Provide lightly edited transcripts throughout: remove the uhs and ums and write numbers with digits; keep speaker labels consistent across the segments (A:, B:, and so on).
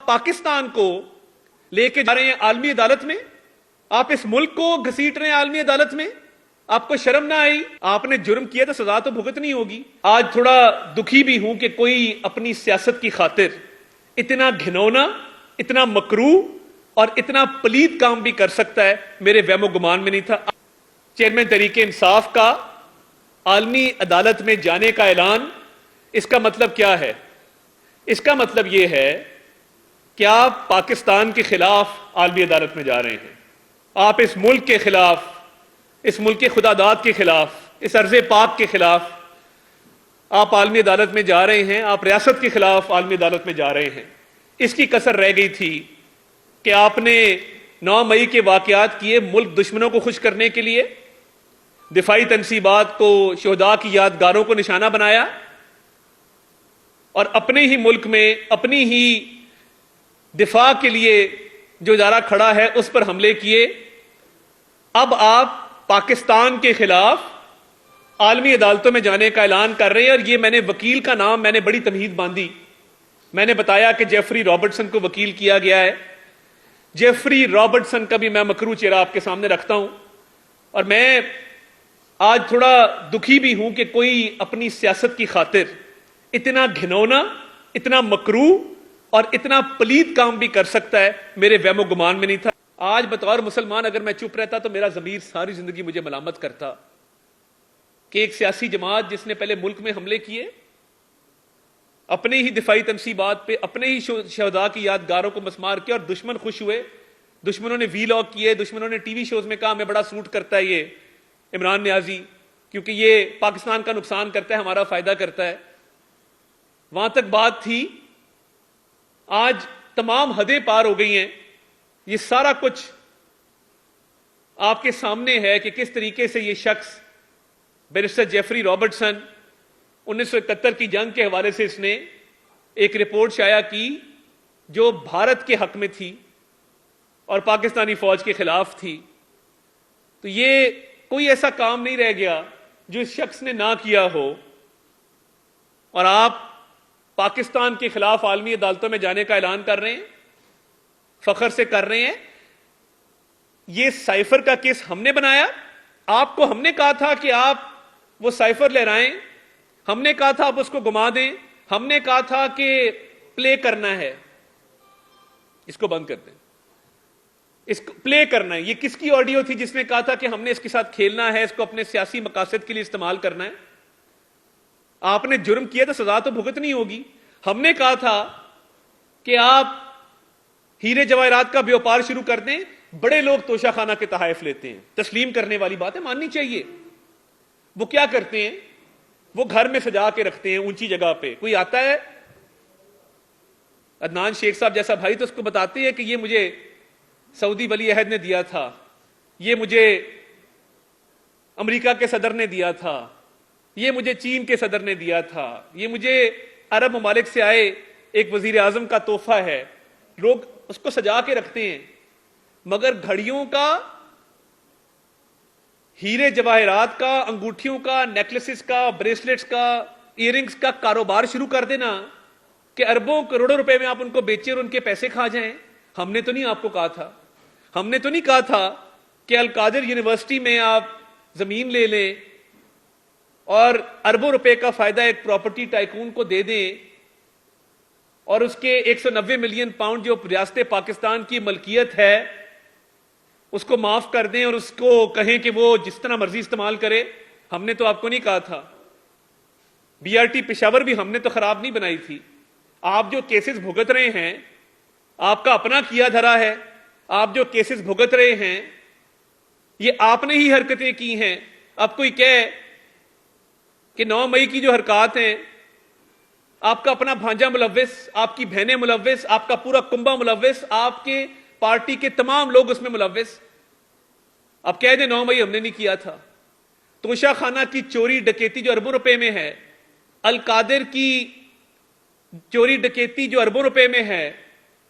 A: پاکستان کو لے کے جا رہے ہیں عالمی عدالت میں, آپ اس ملک کو گھسیٹ رہے ہیں عالمی عدالت میں. آپ کو شرم نہ آئی؟ آپ نے جرم کیا تو سزا تو بھگتنی ہوگی. آج تھوڑا دکھی بھی ہوں کہ کوئی اپنی سیاست کی خاطر اتنا گھنونا, اتنا مکروہ اور اتنا پلید کام بھی کر سکتا ہے, میرے وہم و گمان میں نہیں تھا. چیئرمین تحریک انصاف کا عالمی عدالت میں جانے کا اعلان, اس کا مطلب کیا ہے؟ اس کا مطلب یہ ہے کہ آپ پاکستان کے خلاف عالمی عدالت میں جا رہے ہیں. آپ اس ملک کے خلاف, اس ملک کے خداداد کے خلاف, اس ارض پاک کے خلاف آپ عالمی عدالت میں جا رہے ہیں. آپ ریاست کے خلاف عالمی عدالت میں جا رہے ہیں. اس کی کسر رہ گئی تھی کہ آپ نے 9 مئی کے واقعات کیے ملک دشمنوں کو خوش کرنے کے لیے, دفاعی تنصیبات کو, شہداء کی یادگاروں کو نشانہ بنایا, اور اپنے ہی ملک میں اپنی ہی دفاع کے لیے جو ادارہ کھڑا ہے اس پر حملے کیے. اب آپ پاکستان کے خلاف عالمی عدالتوں میں جانے کا اعلان کر رہے ہیں, اور یہ میں نے وکیل کا نام میں نے بڑی تمہید باندھی. میں نے بتایا کہ جیفری رابرٹسن کو وکیل کیا گیا ہے. جیفری رابرٹسن کا بھی میں مکروہ چہرہ آپ کے سامنے رکھتا ہوں, اور میں آج تھوڑا دکھی بھی ہوں کہ کوئی اپنی سیاست کی خاطر اتنا گھنونا, اتنا مکروہ اور اتنا پلید کام بھی کر سکتا ہے, میرے وہم و گمان میں نہیں تھا. آج بطور مسلمان اگر میں چپ رہتا تو میرا ضمیر ساری زندگی مجھے ملامت کرتا کہ ایک سیاسی جماعت جس نے پہلے ملک میں حملے کیے, اپنے ہی دفاعی تنصیبات پہ, اپنے ہی شہداء کی یادگاروں کو مسمار کیا, اور دشمن خوش ہوئے, دشمنوں نے وی لاگ کیے, دشمنوں نے ٹی وی شوز میں کہا ہمیں بڑا سوٹ کرتا ہے یہ عمران نیازی, کیونکہ یہ پاکستان کا نقصان کرتا ہے, ہمارا فائدہ کرتا ہے. وہاں تک بات تھی. آج تمام حدیں پار ہو گئی ہیں. یہ سارا کچھ آپ کے سامنے ہے کہ کس طریقے سے یہ شخص بیرسٹر جیفری رابرٹسن 1971 کی جنگ کے حوالے سے اس نے ایک رپورٹ شائع کی جو بھارت کے حق میں تھی اور پاکستانی فوج کے خلاف تھی. تو یہ کوئی ایسا کام نہیں رہ گیا جو اس شخص نے نہ کیا ہو, اور آپ پاکستان کے خلاف عالمی عدالتوں میں جانے کا اعلان کر رہے ہیں, فخر سے کر رہے ہیں. یہ سائفر کا کیس ہم نے بنایا. آپ کو ہم نے کہا تھا کہ آپ وہ سائفر لہرائیں, ہم نے کہا تھا آپ اس کو گما دیں, ہم نے کہا تھا کہ پلے کرنا ہے, اس کو بند کر دیں, اس کو پلے کرنا ہے. یہ کس کی آڈیو تھی جس نے کہا تھا کہ ہم نے اس کے ساتھ کھیلنا ہے, اس کو اپنے سیاسی مقاصد کے لیے استعمال کرنا ہے؟ آپ نے جرم کیا تو سزا تو بھگتنی ہوگی. ہم نے کہا تھا کہ آپ ہیرے جواہرات کا بیوپار شروع کر دیں, بڑے لوگ توشہ خانہ کے تحائف لیتے ہیں, تسلیم کرنے والی باتیں ماننی چاہیے. وہ کیا کرتے ہیں, وہ گھر میں سجا کے رکھتے ہیں اونچی جگہ پہ. کوئی آتا ہے عدنان شیخ صاحب جیسا بھائی تو اس کو بتاتے ہیں کہ یہ مجھے سعودی ولی عہد نے دیا تھا, یہ مجھے امریکہ کے صدر نے دیا تھا, یہ مجھے چین کے صدر نے دیا تھا, یہ مجھے عرب ممالک سے آئے ایک وزیر اعظم کا تحفہ ہے. لوگ اس کو سجا کے رکھتے ہیں, مگر گھڑیوں کا, ہیرے جواہرات کا, انگوٹھیوں کا, نیکلسز کا, بریسلیٹس کا, ایئر رنگز کا کاروبار شروع کر دینا کہ اربوں کروڑوں روپے میں آپ ان کو بیچیں اور ان کے پیسے کھا جائیں. ہم نے تو نہیں آپ کو کہا تھا, ہم نے تو نہیں کہا تھا کہ القادر یونیورسٹی میں آپ زمین لے لیں اور اربوں روپے کا فائدہ ایک پراپرٹی ٹائکون کو دے دیں, اور اس کے 190 ملین پاؤنڈ جو ریاست پاکستان کی ملکیت ہے اس کو معاف کر دیں اور اس کو کہیں کہ وہ جس طرح مرضی استعمال کرے. ہم نے تو آپ کو نہیں کہا تھا. بی آر ٹی پشاور بھی ہم نے تو خراب نہیں بنائی تھی. آپ جو کیسز بھگت رہے ہیں آپ کا اپنا کیا دھرا ہے. آپ جو کیسز بھگت رہے ہیں یہ آپ نے ہی حرکتیں کی ہیں. اب کوئی کہے کہ 9 مئی کی جو حرکات ہیں آپ کا اپنا بھانجا ملوث, آپ کی بہنیں ملوث, آپ کا پورا کنبہ ملوث, آپ کے پارٹی کے تمام لوگ اس میں ملوث. اب کہہ دیں 9 مئی ہم نے نہیں کیا تھا. توشہ خانہ کی چوری ڈکیتی جو اربوں روپے میں ہے, القادر کی چوری ڈکیتی جو اربوں روپے میں ہے,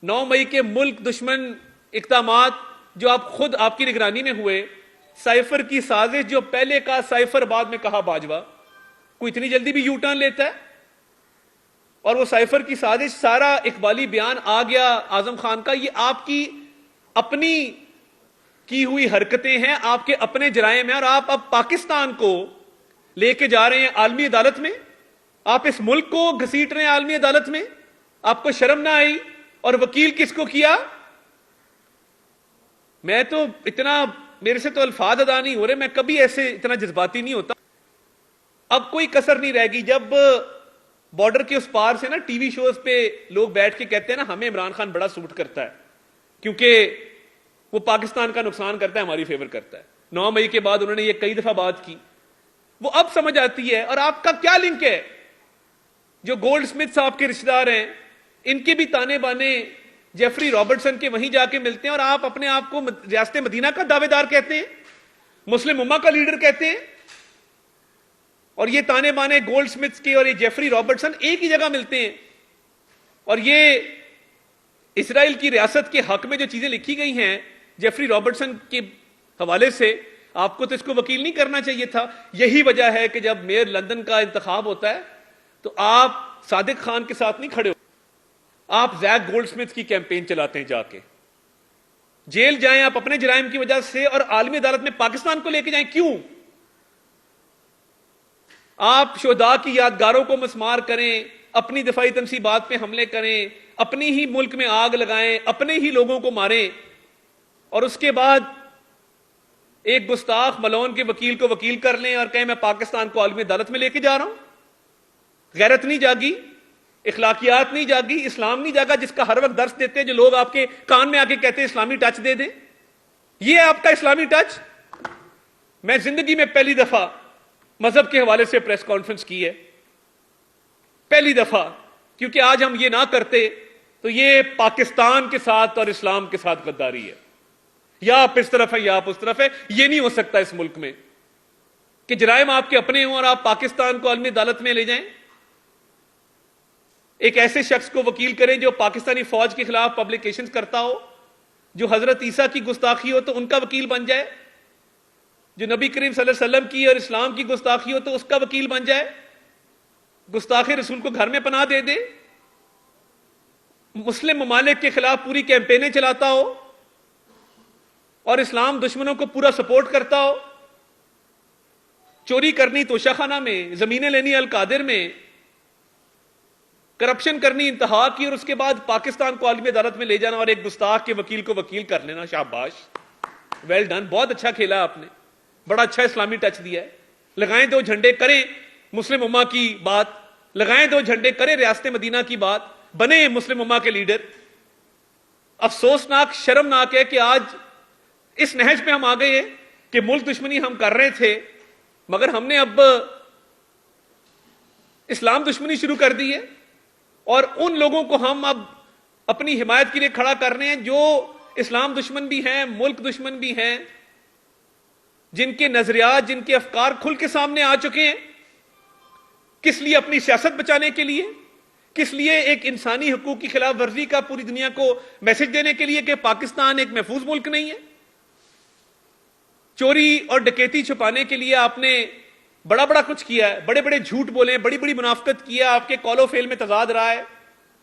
A: 9 مئی کے ملک دشمن اقدامات جو آپ خود آپ کی نگرانی میں ہوئے, سائفر کی سازش جو پہلے کا سائفر بعد میں کہا باجوہ, کوئی اتنی جلدی بھی یو ٹرن لیتا ہے؟ اور وہ سائفر کی سازش، سارا اقبالی بیان آ گیا اعظم خان کا، یہ آپ کی اپنی کی ہوئی حرکتیں ہیں، آپ کے اپنے جرائم ہیں، اور آپ اب پاکستان کو لے کے جا رہے ہیں عالمی عدالت میں، آپ اس ملک کو گھسیٹ رہے ہیں عالمی عدالت میں، آپ کو شرم نہ آئی؟ اور وکیل کس کو کیا؟ میں تو اتنا، میرے سے تو الفاظ ادا نہیں ہو رہے، میں کبھی ایسے اتنا جذباتی نہیں ہوتا۔ اب کوئی کسر نہیں رہ گی، جب بارڈر کے اس پار سے نا ٹی وی شوز پہ لوگ بیٹھ کے کہتے ہیں نا ہمیں عمران خان بڑا سوٹ کرتا ہے کیونکہ وہ پاکستان کا نقصان کرتا ہے، ہماری فیور کرتا ہے۔ 9 مئی کے بعد انہوں نے یہ کئی دفعہ بات کی، وہ اب سمجھ آتی ہے۔ اور آپ کا کیا لنک ہے؟ جو گولڈ سمتھ صاحب کے رشتہ دار ہیں، ان کے بھی تانے بانے جیفری رابرٹسن کے وہیں جا کے ملتے ہیں، اور آپ اپنے آپ کو ریاست مدینہ کا دعوے دار کہتے ہیں، مسلم امہ کا لیڈر کہتے ہیں، اور یہ تانے بانے گولڈ سمتھ کے اور یہ جیفری رابرٹسن ایک ہی جگہ ملتے ہیں۔ اور یہ اسرائیل کی ریاست کے حق میں جو چیزیں لکھی گئی ہیں جیفری رابرٹسن کے حوالے سے، آپ کو تو اس کو وکیل نہیں کرنا چاہیے تھا۔ یہی وجہ ہے کہ جب میئر لندن کا انتخاب ہوتا ہے تو آپ صادق خان کے ساتھ نہیں کھڑے ہو، آپ زیک گولڈ سمتھ کی کیمپین چلاتے ہیں، جا کے جیل جائیں آپ اپنے جرائم کی وجہ سے، اور عالمی عدالت میں پاکستان کو لے کے جائیں۔ کیوں؟ آپ شہداء کی یادگاروں کو مسمار کریں، اپنی دفاعی تنصیبات پہ حملے کریں، اپنی ہی ملک میں آگ لگائیں، اپنے ہی لوگوں کو ماریں، اور اس کے بعد ایک گستاخ ملون کے وکیل کو وکیل کر لیں اور کہیں میں پاکستان کو عالمی عدالت میں لے کے جا رہا ہوں۔ غیرت نہیں جاگی، اخلاقیات نہیں جاگی، اسلام نہیں جاگا، جس کا ہر وقت درس دیتے ہیں جو لوگ آپ کے کان میں آ کے کہتے ہیں اسلامی ٹچ دے دیں۔ یہ ہے آپ کا اسلامی ٹچ؟ میں زندگی میں پہلی دفعہ مذہب کے حوالے سے پریس کانفرنس کی ہے، پہلی دفعہ، کیونکہ آج ہم یہ نہ کرتے تو یہ پاکستان کے ساتھ اور اسلام کے ساتھ غداری ہے، یا آپ اس طرف ہے یا آپ اس طرف ہے۔ یہ نہیں ہو سکتا اس ملک میں کہ جرائم آپ کے اپنے ہوں اور آپ پاکستان کو عالمی عدالت میں لے جائیں، ایک ایسے شخص کو وکیل کریں جو پاکستانی فوج کے خلاف پبلیکیشنز کرتا ہو، جو حضرت عیسیٰ کی گستاخی ہو تو ان کا وکیل بن جائے، جو نبی کریم صلی اللہ علیہ وسلم کی اور اسلام کی گستاخی ہو تو اس کا وکیل بن جائے، گستاخ رسول کو گھر میں پناہ دے دے، مسلم ممالک کے خلاف پوری کیمپینیں چلاتا ہو اور اسلام دشمنوں کو پورا سپورٹ کرتا ہو، چوری کرنی توشہ خانہ میں، زمینیں لینی القادر میں، کرپشن کرنی انتہا کی، اور اس کے بعد پاکستان کو عالمی عدالت میں لے جانا اور ایک گستاخ کے وکیل کو وکیل کر لینا۔ شاباش، ویل ڈن، بہت اچھا کھیلا آپ نے، بڑا اچھا اسلامی ٹچ دیا ہے۔ لگائیں دو جھنڈے، کریں مسلم امہ کی بات، لگائیں دو جھنڈے، کریں ریاست مدینہ کی بات، بنے مسلم امہ کے لیڈر۔ افسوسناک، شرمناک ہے کہ آج اس نہج پہ ہم آ گئے ہیں کہ ملک دشمنی ہم کر رہے تھے، مگر ہم نے اب اسلام دشمنی شروع کر دی ہے، اور ان لوگوں کو ہم اب اپنی حمایت کے لیے کھڑا کر رہے ہیں جو اسلام دشمن بھی ہیں، ملک دشمن بھی ہیں، جن کے نظریات، جن کے افکار کھل کے سامنے آ چکے ہیں۔ کس لیے؟ اپنی سیاست بچانے کے لیے، کس لیے؟ ایک انسانی حقوق کی خلاف ورزی کا پوری دنیا کو میسج دینے کے لیے کہ پاکستان ایک محفوظ ملک نہیں ہے۔ چوری اور ڈکیتی چھپانے کے لیے آپ نے بڑا بڑا کچھ کیا ہے، بڑے بڑے جھوٹ بولے، بڑی بڑی منافقت کیا، آپ کے قول و فعل میں تضاد رہا ہے،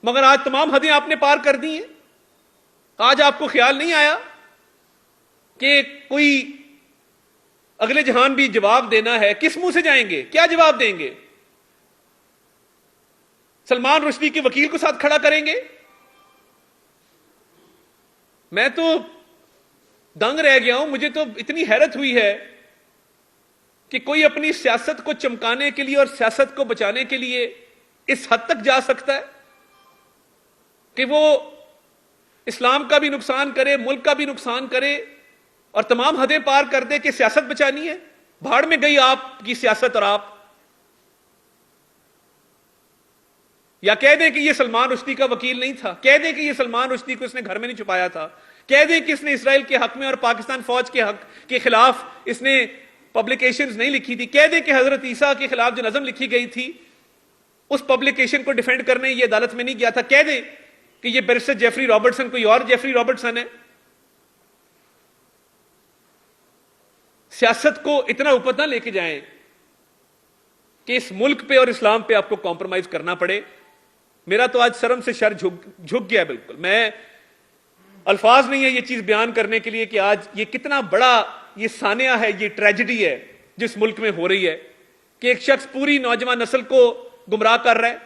A: مگر آج تمام حدیں آپ نے پار کر دی ہیں۔ آج آپ کو خیال نہیں آیا کہ کوئی اگلے جہان بھی جواب دینا ہے؟ کس منہ سے جائیں گے؟ کیا جواب دیں گے؟ سلمان رشدی کے وکیل کو ساتھ کھڑا کریں گے؟ میں تو دنگ رہ گیا ہوں، مجھے تو اتنی حیرت ہوئی ہے کہ کوئی اپنی سیاست کو چمکانے کے لیے اور سیاست کو بچانے کے لیے اس حد تک جا سکتا ہے کہ وہ اسلام کا بھی نقصان کرے، ملک کا بھی نقصان کرے، اور تمام حدیں پار کر دے کہ سیاست بچانی ہے۔ بھاڑ میں گئی آپ کی سیاست اور آپ، یا کہہ دیں کہ یہ سلمان رشدی کا وکیل نہیں تھا، کہہ دیں کہ یہ سلمان رشدی کو اس نے گھر میں نہیں چھپایا تھا، کہہ دیں کہ اس نے اسرائیل کے حق میں اور پاکستان فوج کے حق کے خلاف اس نے پبلیکیشنز نہیں لکھی تھی، کہہ دیں کہ حضرت عیسیٰ کے خلاف جو نظم لکھی گئی تھی اس پبلیکیشن کو ڈیفینڈ کرنے یہ عدالت میں نہیں گیا تھا، کہہ دیں کہ یہ بیرسٹر جیفری رابرٹسن کوئی اور جیفری رابرٹسن ہے۔ سیاست کو اتنا اوپر نہ لے کے جائیں کہ اس ملک پہ اور اسلام پہ آپ کو کمپرومائز کرنا پڑے۔ میرا تو آج شرم سے سر جھک گیا بالکل. میں الفاظ نہیں ہے یہ چیز بیان کرنے کے لیے کہ آج یہ کتنا بڑا یہ سانحہ ہے, یہ ٹریجڈی ہے جس ملک میں ہو رہی ہے کہ ایک شخص پوری نوجوان نسل کو گمراہ کر رہا ہے.